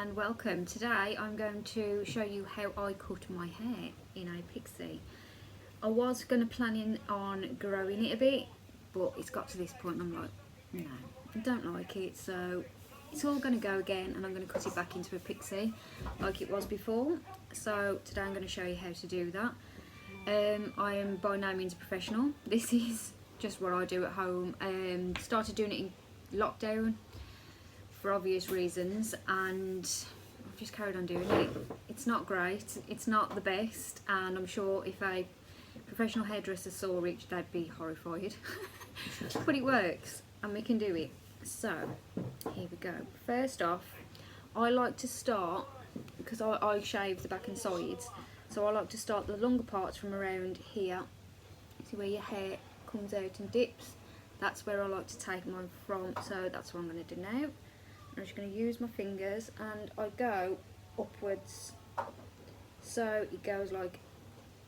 and welcome. Today I'm going to show you how I cut my hair in a Pixie. I was going to plan on growing it a bit, but it's got to this point and I'm like, no, I don't like it, so it's all going to go again and I'm going to cut it back into a Pixie like it was before. So today I'm going to show you how to do that. I am by no means a professional. This is just what I do at home. Started doing it in lockdown for obvious reasons, and I've just carried on doing it. It's not great, it's not the best, and I'm sure if a professional hairdresser saw it, they'd be horrified. But it works and we can do it. So here we go. First off, I like to start, because I shave the back and sides, so I like to start the longer parts from around here. See where your hair comes out and dips? That's where I like to take mine from, so that's what I'm going to do now. I'm just going to use my fingers and I go upwards, so it goes like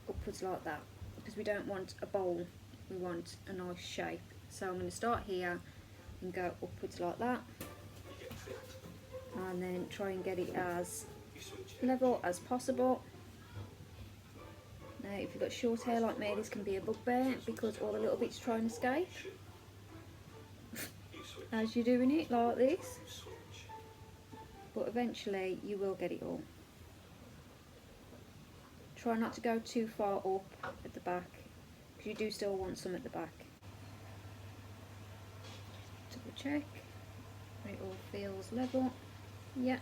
upwards like that, because we don't want a bowl, we want a nice shape. So I'm going to start here and go upwards like that, and then try and get it as level as possible. Now if you've got short hair like me, this can be a bugbear because all the little bits try and escape as you're doing it like this, but eventually you will get it all. Try not to go too far up at the back, because you do still want some at the back. Double check it all feels level. Yeah.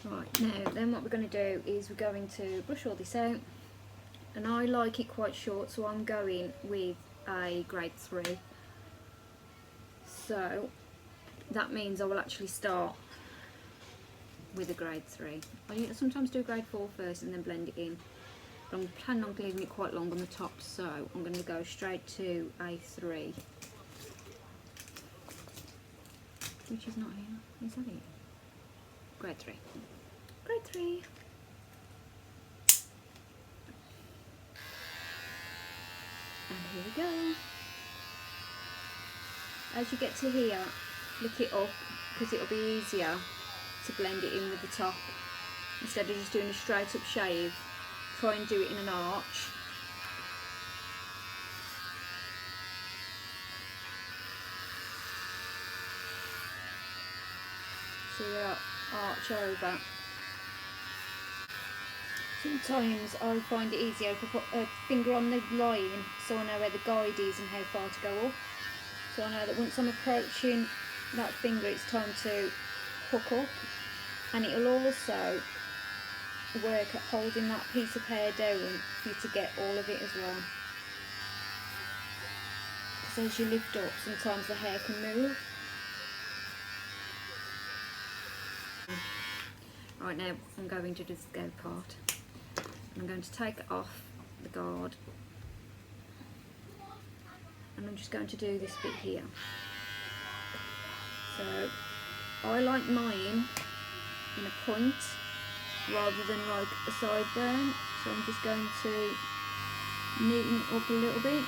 Right, now then what we're going to do is we're going to brush all this out, and I like it quite short, so I'm going with a grade 3. So that means I will actually start with a grade 3. I sometimes do a grade 4 first and then blend it in, but I'm planning on leaving it quite long on the top, so I'm going to go straight to a 3, which is not here. Is that it? Grade 3. Grade 3. And here we go. As you get to here, flick it up, because it'll be easier to blend it in with the top. Instead of just doing a straight up shave, try and do it in an arch. So you arch over. Sometimes I find it easier if I put a finger on the line, so I know where the guide is and how far to go up. So I know that once I'm approaching that finger, it's time to hook up, and it'll also work at holding that piece of hair down for you to get all of it as well. Because as you lift up, sometimes the hair can move. Right, now I'm going to do the scalp part. I'm going to take off the guard, and I'm just going to do this bit here. So I like mine in a point rather than like a sideburn, so I'm just going to neaten it up a little bit.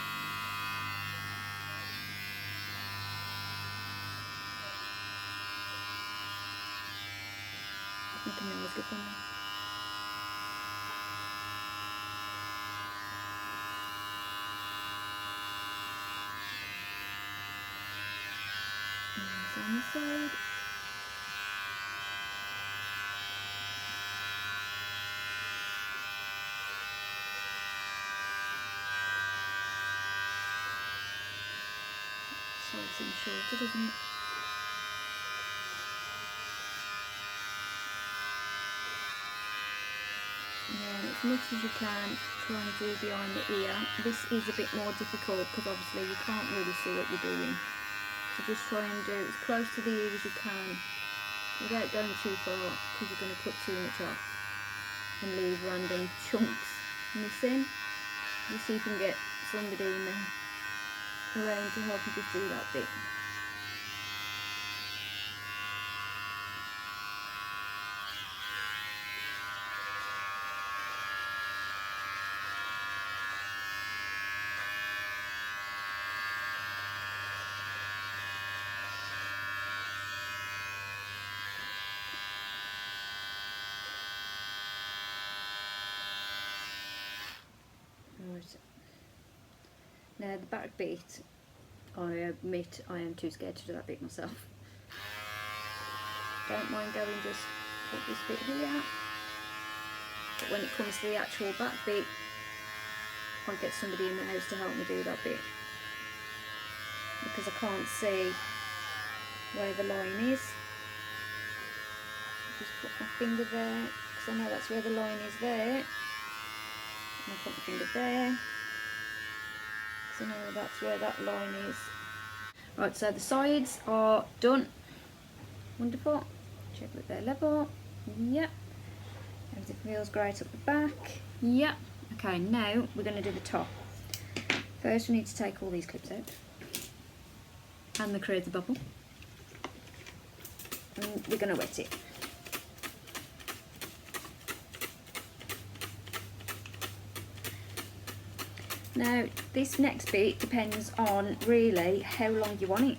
I can always get on there. On the side. So it seems shorter, doesn't it? Yeah, as much as you can, try and do behind the ear. This is a bit more difficult because obviously you can't really see what you're doing. So just try and do as close to the ear as you can without going too far, because you're going to cut too much off and leave random chunks missing. Just see if you can get somebody in there around to help you just do that bit. Now the back bit, I admit I am too scared to do that bit myself. Don't mind going just put this bit here, but when it comes to the actual back bit, I'll get somebody in the house to help me do that bit, because I can't see where the line is. Just put my finger there, because I know that's where the line is there. And I'll put my finger there, because I know that's where that line is. Right, so the sides are done. Wonderful. Check that they're level. Yep. Everything feels great up the back. Yep. Okay, now we're going to do the top. First we need to take all these clips out and the creator bubble, and we're going to wet it. Now this next bit depends on really how long you want it.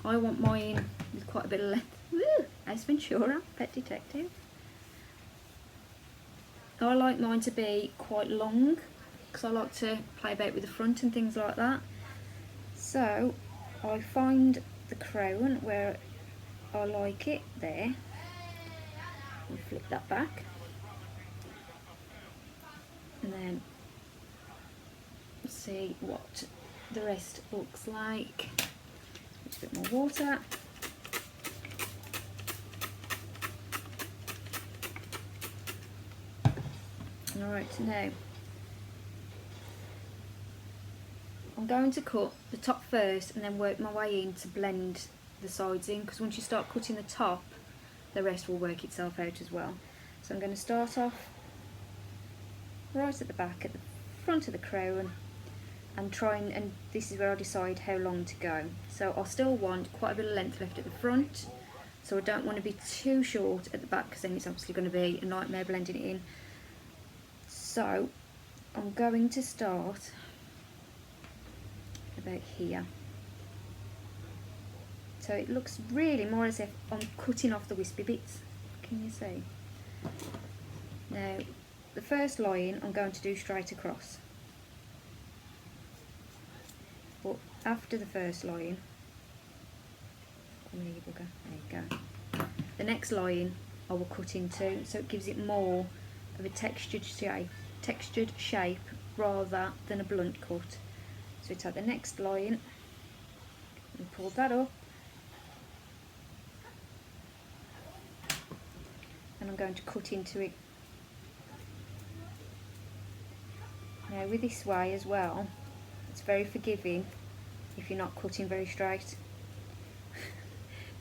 I want mine with quite a bit of length. Woo! Ace Ventura, Pet Detective. I like mine to be quite long because I like to play about with the front and things like that. So I find the crown where I like it there, and flip that back, and then see what the rest looks like. A bit more water. Alright, now I'm going to cut the top first and then work my way in to blend the sides in, because once you start cutting the top, the rest will work itself out as well. So I'm going to start off right at the back, at the front of the crown, and and this is where I decide how long to go. So I still want quite a bit of length left at the front, so I don't want to be too short at the back, because then it's obviously going to be a nightmare blending it in. So I'm going to start about here. So it looks really more as if I'm cutting off the wispy bits. Can you see? Now the first line I'm going to do straight across. But after the first line, come here you bugger, there you go. The next line I will cut into, so it gives it more of a textured shape rather than a blunt cut. So we take the next line and pull that up, and I'm going to cut into it. Now with this way as well, it's very forgiving if you're not cutting very straight,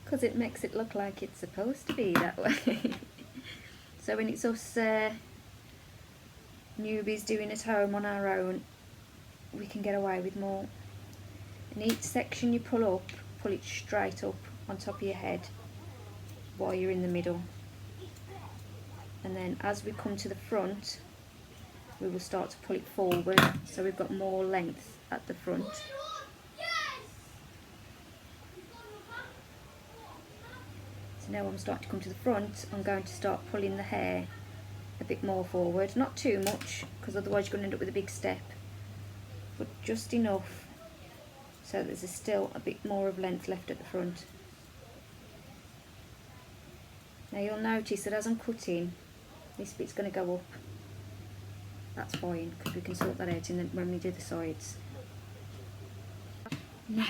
because it makes it look like it's supposed to be that way. So when it's us newbies doing at home on our own, we can get away with more. And each section you pull up, pull it straight up on top of your head while you're in the middle. And then as we come to the front, we will start to pull it forward, so we've got more length at the front. So now I'm starting to come to the front, I'm going to start pulling the hair a bit more forward, not too much, because otherwise you're going to end up with a big step, but just enough so that there's still a bit more of length left at the front. Now you'll notice that as I'm cutting, this bit's going to go up. That's fine, because we can sort that out when we do the sides. Now,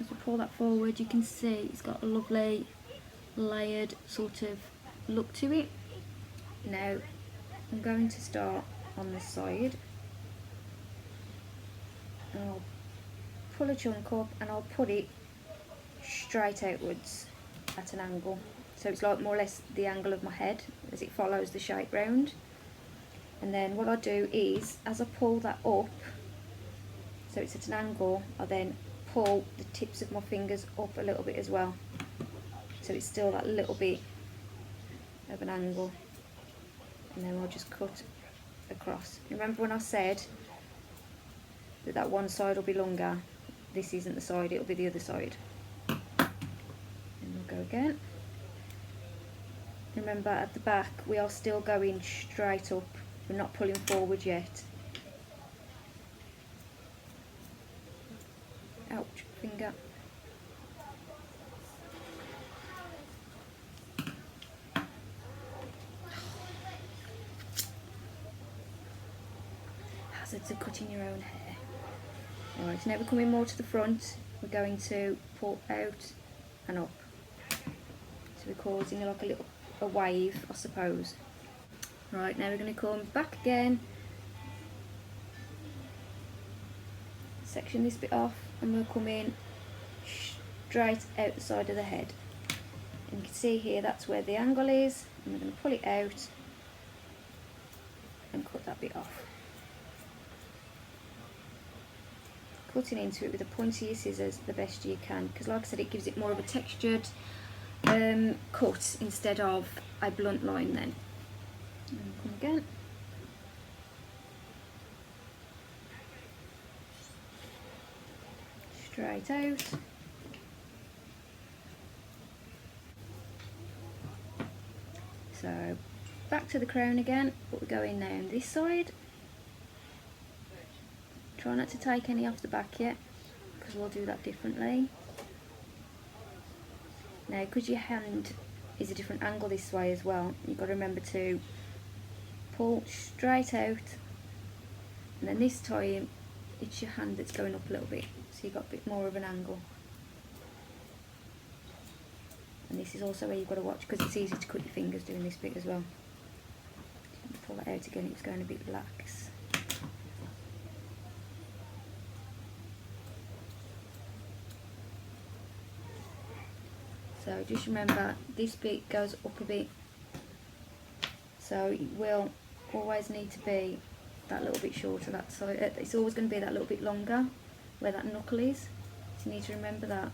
as we pull that forward, you can see it's got a lovely layered sort of look to it. Now I'm going to start on this side, and I'll pull a chunk up and I'll put it straight outwards at an angle, so it's like more or less the angle of my head as it follows the shape round. And then what I do is, as I pull that up so it's at an angle, I then pull the tips of my fingers up a little bit as well, so it's still that little bit of an angle, and then I'll just cut across. Remember when I said that that one side will be longer? This isn't the side, it'll be the other side. And we'll go again. Remember at the back we are still going straight up, we're not pulling forward yet. Ouch, finger. Hazards of cutting your own hair. Alright, now we're coming more to the front. We're going to pull out and up. So we're causing like a wave, I suppose. Right, now we're going to come back again. Section this bit off and we'll come in straight out the side of the head. And you can see here that's where the angle is, and we're going to pull it out and cut that bit off. Cutting into it with the point of your scissors the best you can, because like I said, it gives it more of a textured cut instead of a blunt line then. And come again. Straight out. So back to the crown again, but we're going now on this side. Try not to take any off the back yet, because we'll do that differently. Now, because your hand is a different angle this way as well, you've got to remember to pull straight out, and then this time it's your hand that's going up a little bit, so you've got a bit more of an angle. And this is also where you've got to watch, because it's easy to cut your fingers doing this bit as well. Pull that out again, it's going a bit lax. So just remember, this bit goes up a bit, so it will always need to be that little bit shorter, that side. It's always going to be that little bit longer where that knuckle is, so you need to remember that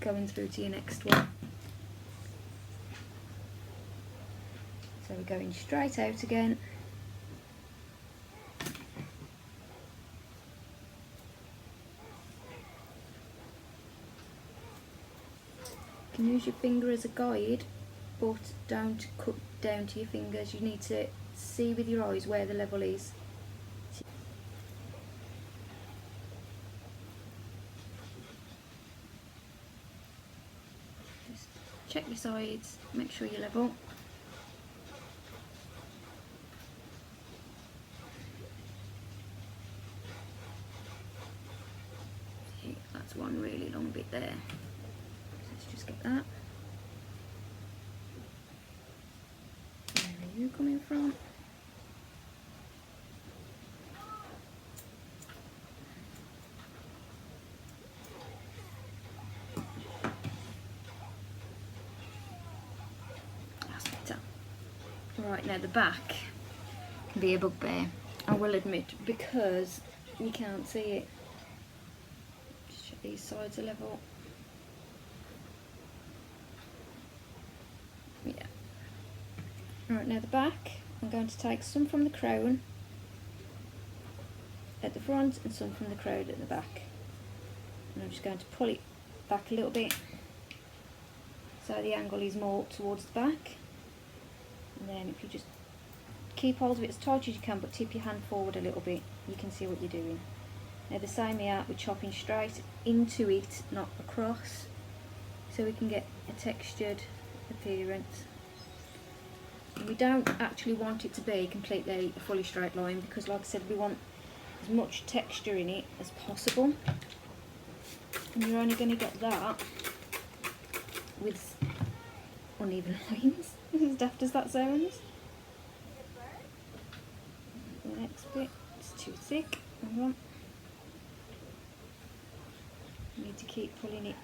going through to your next one. So we're going straight out again. You can use your finger as a guide, but don't cut down to your fingers. You need to see with your eyes where the level is. Just check your sides, make sure you're level. See, that's one really long bit there. Let's just get that. Where are you coming from? That's better. Right, now the back can be a bugbear, I will admit, because you can't see it. Just check these sides are level. Yeah. Right, now the back, I'm going to take some from the crown at the front and some from the crown at the back. And I'm just going to pull it back a little bit so the angle is more towards the back. And then if you just keep hold of it as tight as you can, but tip your hand forward a little bit, you can see what you're doing. Now the same here, we're chopping straight into it, not across, so we can get a textured appearance. And we don't actually want it to be completely a fully straight line, because like I said, we want as much texture in it as possible, and you're only going to get that with uneven lines, as daft as that sounds. The next bit is too thick. Hang on. You need to keep pulling it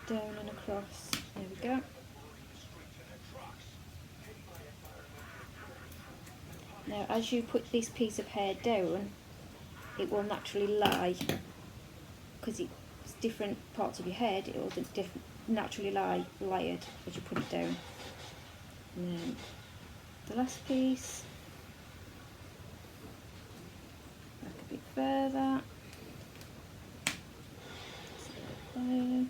down and across. There we go. Now as you put this piece of hair down, it will naturally lie, because it's different parts of your head, it will naturally lie layered as you put it down. And then the last piece, back a bit further. There.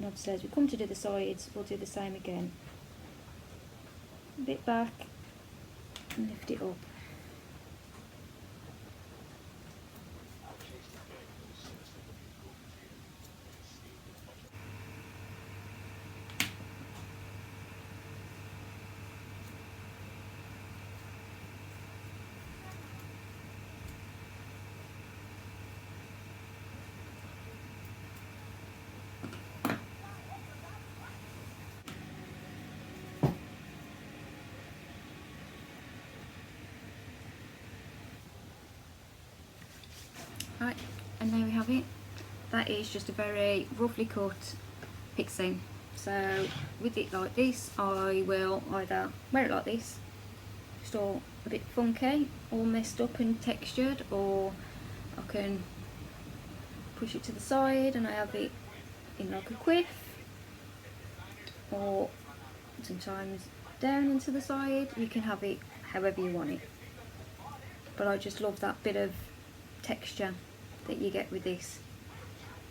And obviously as we come to do the sides, we'll do the same again. A bit back and lift it up. Right, and there we have it. That is just a very roughly cut Pixie. So with it like this, I will either wear it like this, just all a bit funky, all messed up and textured, or I can push it to the side and I have it in like a quiff, or sometimes down into the side. You can have it however you want it, but I just love that bit of texture that you get with this.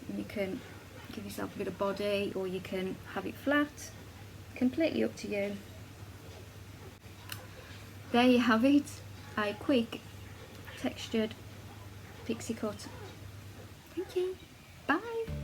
And you can give yourself a bit of body, or you can have it flat, completely up to you. There you have it, a quick textured Pixie cut. Thank you, bye.